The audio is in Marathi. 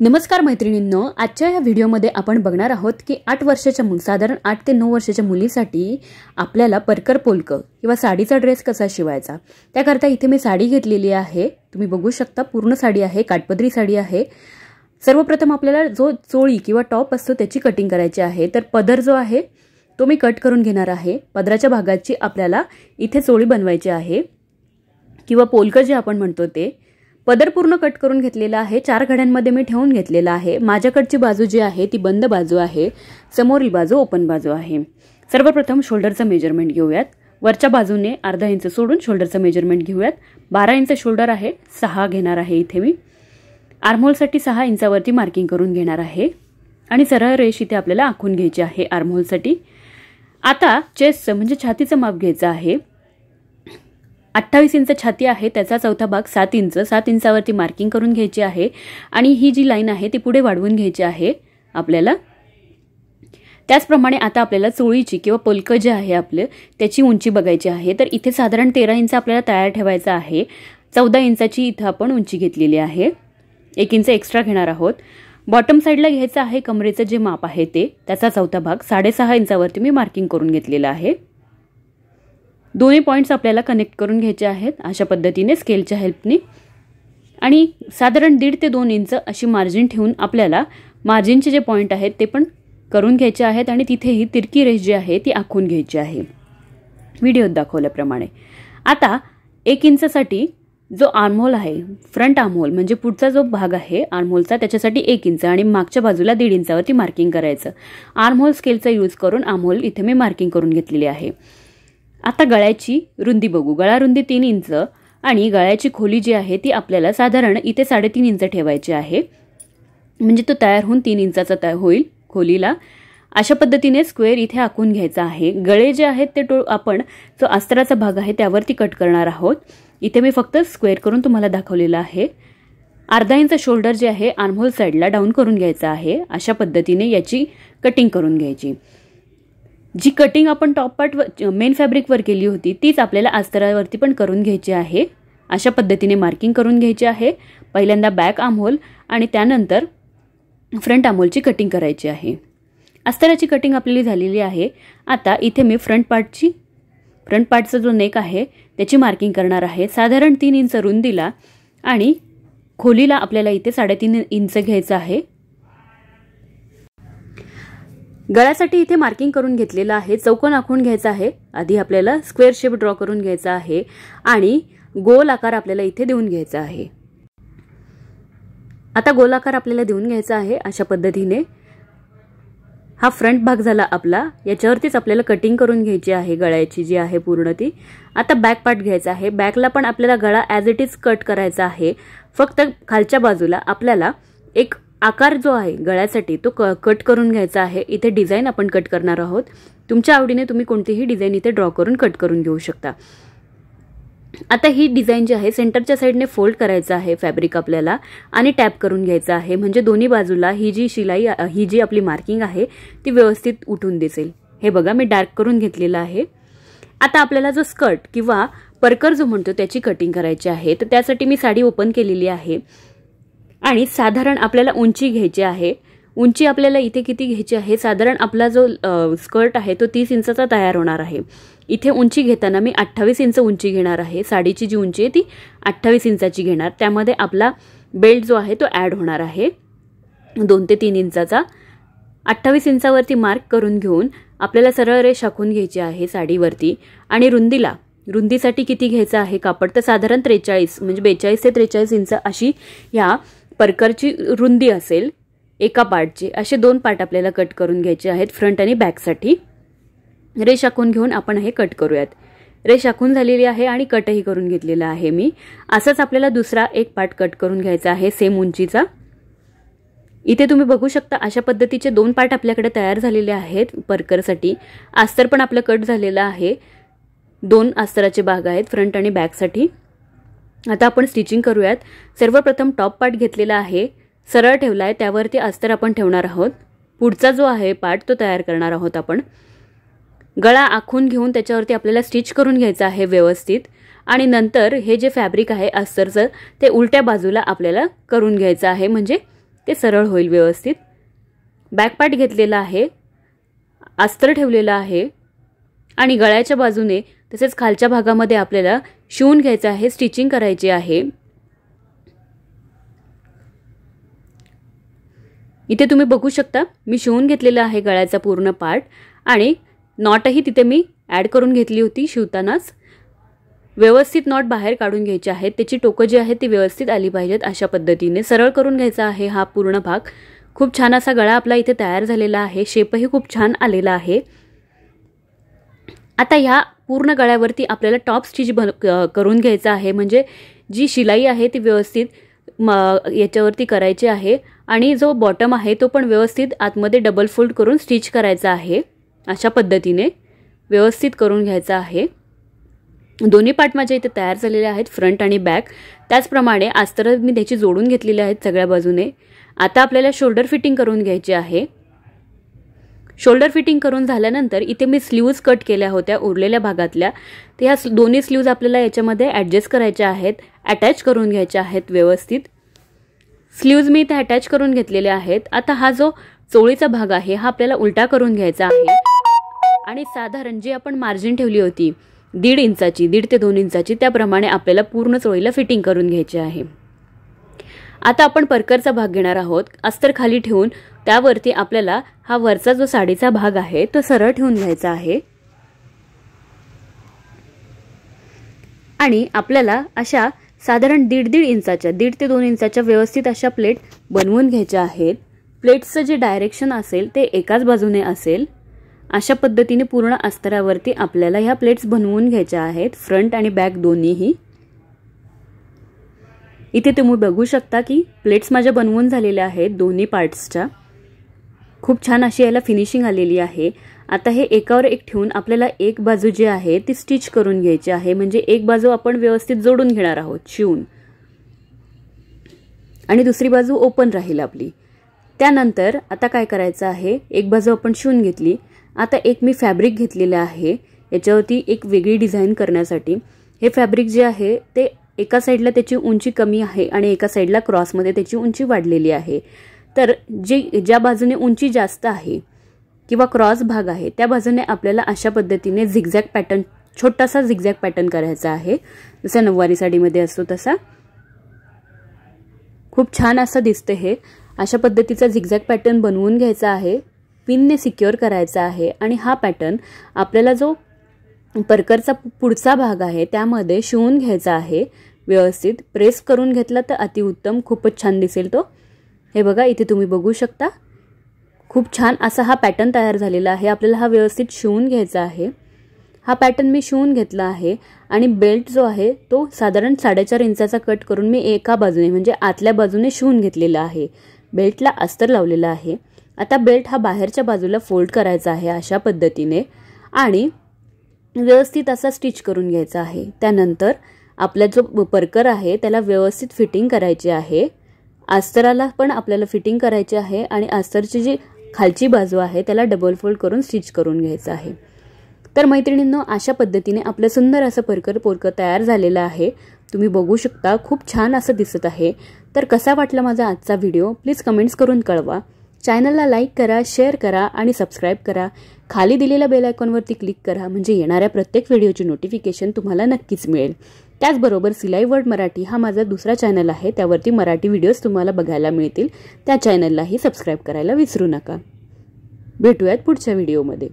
नमस्कार मैत्रिणींनो, आजच्या या व्हिडिओमध्ये आपण बघणार आहोत की 8 वर्षाच्या साधारण 8 ते 9 वर्षाच्या मुलीसाठी आपल्याला परकर पोलक किंवा साडीचा ड्रेस कसा शिवायचा त्याकरता इथे मी साडी घेतलेली आहे। तुम्ही बघू शकता पूर्ण साडी आहे, काठपदरी साडी आहे। सर्वप्रथम आपल्याला जो चोळी किंवा टॉप असतो त्याची कटिंग करायची आहे। तर पदर जो आहे तो मी कट करून घेणार आहे। पदराच्या भागाची आपल्याला इथे चोळी बनवायची आहे किंवा पोलक जे आपण म्हणतो ते पदर पूर्ण कट करून घेतलेला आहे। 4 घड्यांमध्ये मी ठेवून घेतलेला आहे। माझ्याकडची बाजू जी आहे ती बंद बाजू आहे, समोरील बाजू ओपन बाजू आहे। सर्वप्रथम शोल्डरचं मेजरमेंट घेऊयात। वरच्या बाजूने अर्धा इंच सोडून शोल्डरचं मेजरमेंट घेऊयात। 12 इंच शोल्डर आहे, 6 घेणार आहे इथे मी। आर्महोलसाठी 6 इंचावरती मार्किंग करून घेणार आहे आणि सरळ रेष इथे आपल्याला आखून घ्यायची आहे आर्महोलसाठी। आता चेस्टचं म्हणजे छातीचं माप घ्यायचं आहे। 28 इंच छाती आहे, त्याचा चौथा भाग 7 इंच, 7 इंचावरती मार्किंग करून घ्यायची आहे आणि ही जी लाईन आहे ती पुढे वाढवून घ्यायची आहे आपल्याला। त्याचप्रमाणे आता आपल्याला चोळीची किंवा पोलक जे आहे आपले त्याची उंची बघायची आहे। तर इथे साधारण 13 इंच आपल्याला तयार ठेवायचा आहे। 14 इंचाची इथे आपण उंची घेतलेली आहे, 1 इंच एक्स्ट्रा घेणार आहोत। बॉटम साइडला घ्यायचं आहे कमरेचं जे माप आहे ते, त्याचा चौथा भाग 6.5 इंचावरती मी मार्किंग करून घेतलेला आहे। दोन्ही पॉइंट्स आपल्याला कनेक्ट करून घ्यायचे आहेत अशा पद्धतीने स्केलच्या हेल्पनी आणि साधारण 1.5 ते 2 इंच अशी मार्जिन ठेवून आपल्याला मार्जिनचे जे पॉइंट आहेत ते पण करून घ्यायचे आहेत आणि तिथेही तिरकी रेष जी आहे ती आखून घ्यायची आहे व्हिडिओत दाखवल्याप्रमाणे। आता 1 इंचसाठी जो आर्महोल आहे, फ्रंट आर्महोल म्हणजे पुढचा जो भाग आहे आर्महोलचा त्याच्यासाठी 1 इंच आणि मागच्या बाजूला 1.5 इंचावरती मार्किंग करायचं। आर्महोल स्केलचा यूज करून आर्महोल इथे मी मार्किंग करून घेतलेली आहे। आता गळ्याची रुंदी बघू। गळा रुंदी 3 इंच आणि गळ्याची खोली जी आहे ती आपल्याला साधारण इथे 3.5 इंच ठेवायची आहे, म्हणजे तो तयार होऊन 3 इंचाचा तयार होईल खोलीला। अशा पद्धतीने स्क्वेअर इथे आखून घ्यायचा आहे। गळे जे आहेत ते आपण जो अस्तराचा भाग आहे त्यावरती कट करणार आहोत। इथे मी फक्त स्क्वेअर करून तुम्हाला दाखवलेला आहे। अर्धा इंच शोल्डर जे आहे आर्महोल साइडला डाऊन करून घ्यायचा आहे। अशा पद्धतीने याची कटिंग करून घ्यायची। जी कटिंग आपण टॉप पार्ट मेन फॅब्रिक वर केली होती तीच आपल्याला अस्तरावरती पण करून घ्यायची आहे। अशा पद्धतीने मार्किंग करून घ्यायची आहे। पहिल्यांदा बॅक आर्महोल आणि त्यानंतर फ्रंट आर्महोलची कटिंग करायची आहे। अस्तराची कटिंग आपली झालेली आहे। आता इथे मी फ्रंट पार्टचा जो नेक आहे त्याची मार्किंग करणार आहे। साधारण 3 इंच रुंदीला आणि खोलीला आपल्याला इथे 3.5 इंच घ्यायचं आहे। गळ्यासाठी इथे मार्किंग करून घेतलेला आहे। चौकोन आखून घ्यायचा आहे। आधी आपल्याला स्क्वेअर शेप ड्रॉ करून घ्यायचा आहे आणि गोल आकार आपल्याला इथे देऊन घ्यायचा आहे। आता गोल आकार आपल्याला देऊन घ्यायचा आहे अशा पद्धतीने। हा फ्रंट भाग झाला आपला, याच्यावरतीच आपल्याला कटिंग करून घ्यायची आहे गळ्याची जी आहे पूर्ण ती। आता बॅक पार्ट घ्यायचा आहे। बॅकला पण आपल्याला गळा ॲज इट इज कट करायचा आहे, फक्त खालच्या बाजूला आपल्याला एक आकार जो आहे गळ्यासाठी तो कट करून घ्यायचा आहे। इथे डिझाइन आपण कट करणार आहोत। तुमच्या आवडीने तुम्ही कोणतीही डिझाइन इथे ड्रॉ करून कट करून घेऊ शकता। आता ही डिझाइन जी आहे सेंटरच्या साइडने फोल्ड करायचं आहे फॅब्रिक आपल्याला आणि टॅप करून घ्यायचं आहे, म्हणजे दोन्ही बाजूला ही जी शिलाई ही जी आपली मार्किंग आहे ती व्यवस्थित उठून दिसेल। हे बघा मी डार्क करून घेतलेला आहे। आता आपल्याला जो स्कर्ट किंवा परकर जो म्हणतो त्याची कटिंग करायची आहे। तर त्यासाठी मी साडी ओपन केलेली आहे आणि साधारण आपल्याला उंची घ्यायची आहे। उंची आपल्याला इथे किती घ्यायची आहे, साधारण आपला जो स्कर्ट आहे तो 30 इंचाचा तयार होणार आहे। इथे उंची घेताना मी 28 इंच उंची घेणार आहे। साडीची जी उंची आहे ती 28 इंचाची घेणार। त्यामध्ये आपला बेल्ट जो आहे तो ॲड होणार आहे 2 ते 3 इंचाचा। 28 इंचावरती मार्क करून घेऊन आपल्याला सरळ रेष आखून घ्यायची आहे साडीवरती आणि रुंदीसाठी किती घ्यायचं आहे कापड, तर साधारण 43 म्हणजे 42 ते 43 इंच अशी ह्या परकरची रुंदी असेल एका पार्टची। असे 2 पार्ट आपल्याला कट करून घ्यायचे आहेत फ्रंट आणि बॅकसाठी। रेष आखून घेऊन आपण हे कट करूयात। रेष आखून झालेली आहे आणि कटही करून घेतलेला आहे मी। असंच आपल्याला दुसरा एक पार्ट कट करून घ्यायचा आहे सेम उंचीचा। इथे तुम्ही बघू शकता अशा पद्धतीचे 2 पार्ट आपल्याकडे तयार झालेले आहेत परकरसाठी। अस्तर पण आपलं कट झालेलं आहे। 2 अस्तराचे भाग आहेत फ्रंट आणि बॅकसाठी। आता आपण स्टिचिंग करूयात। सर्वप्रथम टॉप पार्ट घेतलेला आहे, सरळ ठेवला आहे, त्यावरती अस्तर आपण ठेवणार आहोत। पुढचा जो आहे पार्ट तो तयार करणार आहोत आपण। गळा आखून घेऊन त्याच्यावरती आपल्याला स्टिच करून घ्यायचं आहे व्यवस्थित आणि नंतर हे जे फॅब्रिक आहे अस्तरचं ते उलट्या बाजूला आपल्याला करून घ्यायचं आहे, म्हणजे ते सरळ होईल व्यवस्थित। बॅक पार्ट घेतलेला आहे, अस्तर ठेवलेला आहे आणि गळ्याच्या बाजूने तसेच खालच्या भागामध्ये आपल्याला शिवून घ्यायचं आहे, स्टिचिंग करायची आहे। इथे तुम्ही बघू शकता मी शिवून घेतलेला आहे गळ्याचा पूर्ण पार्ट आणि नॉटही तिथे मी ॲड करून घेतली होती शिवतानाच। व्यवस्थित नॉट बाहेर काढून घ्यायचे आहेत, त्याची टोकं जी आहेत ती व्यवस्थित आली पाहिजेत। अशा पद्धतीने सरळ करून घ्यायचा आहे हा पूर्ण भाग। खूप छान असा गळा आपला इथे तयार झालेला आहे, शेपही खूप छान आलेला आहे। आता ह्या पूर्ण गळ्यावरती आपल्याला टॉप स्टिच करून घ्यायचा आहे, म्हणजे जी शिलाई आहे ती व्यवस्थित याच्यावरती करायची आहे आणि जो बॉटम आहे तो पण व्यवस्थित आतमध्ये डबल फोल्ड करून स्टिच करायचा आहे। अशा पद्धतीने व्यवस्थित करून घ्यायचा आहे। दोन्ही पार्ट माझे इथे तयार झालेले आहेत, फ्रंट आणि बॅक। त्याचप्रमाणे अस्तर मी त्याची जोडून घेतलेले आहेत सगळ्या बाजूने। आता आपल्याला शोल्डर फिटिंग करून घ्यायची आहे। शोल्डर फिटिंग करून झाल्यानंतर इथे मी स्लीव्ज कट केल्या होत्या उरलेल्या भागातल्या, तर ह्या दोन्ही स्लीव्ज आपल्याला याच्यामध्ये ॲडजस्ट करायच्या आहेत, अटॅच करून घ्यायच्या आहेत व्यवस्थित। स्लीव्ज मी इथे अटॅच करून घेतलेले आहेत। आता हा जो चोळीचा भाग आहे हा आपल्याला उलटा करून घ्यायचा आहे आणि साधारण जी आपण मार्जिन ठेवली होती 1.5 इंचाची, 1.5 ते 2 इंचाची, त्याप्रमाणे आपल्याला पूर्ण चोळीला फिटिंग करून घ्यायची आहे। आता आपण परकरचा भाग घेणार आहोत। अस्तर खाली ठेवून त्यावरती आपल्याला हा वरचा जो साडीचा भाग आहे तो सरळ ठेवून घ्यायचा आहे आणि आपल्याला अशा साधारण 1.5 इंचाच्या, 1.5 ते 2 इंचाच्या व्यवस्थित अशा प्लेट बनवून घ्यायच्या आहेत। प्लेट्सचं जे डायरेक्शन असेल ते एकाच बाजूने असेल। अशा पद्धतीने पूर्ण अस्तरावरती आपल्याला ह्या प्लेट्स बनवून घ्यायच्या आहेत, फ्रंट आणि बॅक दोन्हीही। इथे तुम्ही बघू शकता की प्लेट्स माझ्या बनवून झालेल्या आहेत दोन्ही पार्ट्सच्या। खूप छान अशी याला फिनिशिंग आलेली आहे। आता हे एकावर एक ठेवून आपल्याला एक बाजू जी आहे ती स्टिच करून घ्यायची आहे, म्हणजे एक बाजू आपण व्यवस्थित जोडून घेणार आहोत शिवून आणि दुसरी बाजू ओपन राहील आपली। त्यानंतर आता काय करायचं आहे, एक बाजू आपण शिवून घेतली। आता एक मी फॅब्रिक घेतलेलं आहे याच्यावरती एक वेगळी डिझाइन करण्यासाठी। हे फॅब्रिक जे आहे ते एका साईडला त्याची उंची कमी आहे आणि एका साईडला क्रॉसमध्ये त्याची उंची वाढलेली आहे। तर ज्या बाजूने उंची जास्त आहे किंवा क्रॉस भाग आहे त्या बाजूने आपल्याला अशा पद्धतीने झिगझॅग पॅटर्न, छोटासा झिगझॅग पॅटर्न करायचा आहे, जसा नऊवारी साडीमध्ये असतो तसा। खूप छान असं दिसतं हे। अशा पद्धतीचा झिगझॅग पॅटर्न बनवून घ्यायचा आहे, पिनने सिक्युअर करायचा आहे आणि हा पॅटर्न आपल्याला जो परकरचा पुढचा भाग आहे त्यामध्ये शिवून घ्यायचा आहे। व्यवस्थित प्रेस करून घेतला तर अतिउत्तम, खूपच छान दिसेल तो। हे बघा इथे तुम्ही बघू शकता, खूप छान असा हा पॅटर्न तयार झालेला आहे। आपल्याला हा व्यवस्थित शिवून घ्यायचा आहे। हा पॅटर्न मी शिवून घेतला आहे आणि बेल्ट जो आहे तो साधारण 4.5 इंचाचा कट करून मी एका बाजूने म्हणजे आतल्या बाजूने शिवून घेतलेला आहे। बेल्टला अस्तर लावलेला आहे। आता बेल्ट हा बाहेरच्या बाजूला फोल्ड करायचा आहे अशा पद्धतीने आणि व्यवस्थित असा स्टिच करून घ्यायचा आहे। त्यानंतर आपला जो परकर आहे त्याला व्यवस्थित फिटिंग करायची आहे। अस्तराला पण आपल्याला फिटिंग करायची आहे आणि अस्तरची जी खालची बाजू आहे त्याला डबल फोल्ड करून स्टिच करून घ्यायचं आहे। तर मैत्रिणींनो, अशा पद्धतीने आपलं सुंदर असं पोरकं तयार झालेलं आहे। तुम्ही बघू शकता, खूप छान असं दिसत आहे। तर कसा वाटला माझा आजचा व्हिडिओ प्लीज कमेंट्स करून कळवा। चॅनलला लाईक करा, शेअर करा आणि सबस्क्राईब करा। खाली दिलेल्या बेल आयकॉनवरती क्लिक करा, म्हणजे येणाऱ्या प्रत्येक व्हिडिओची नोटिफिकेशन तुम्हाला नक्कीच मिळेल। त्याचबरोबर सिलाई वर्ल्ड मराठी हा माझा दुसरा चॅनल आहे, त्यावरती मराठी व्हिडिओज तुम्हाला बघायला मिळतील। त्या चॅनललाही सबस्क्राईब करायला विसरू नका। भेटूयात पुढच्या व्हिडिओमध्ये।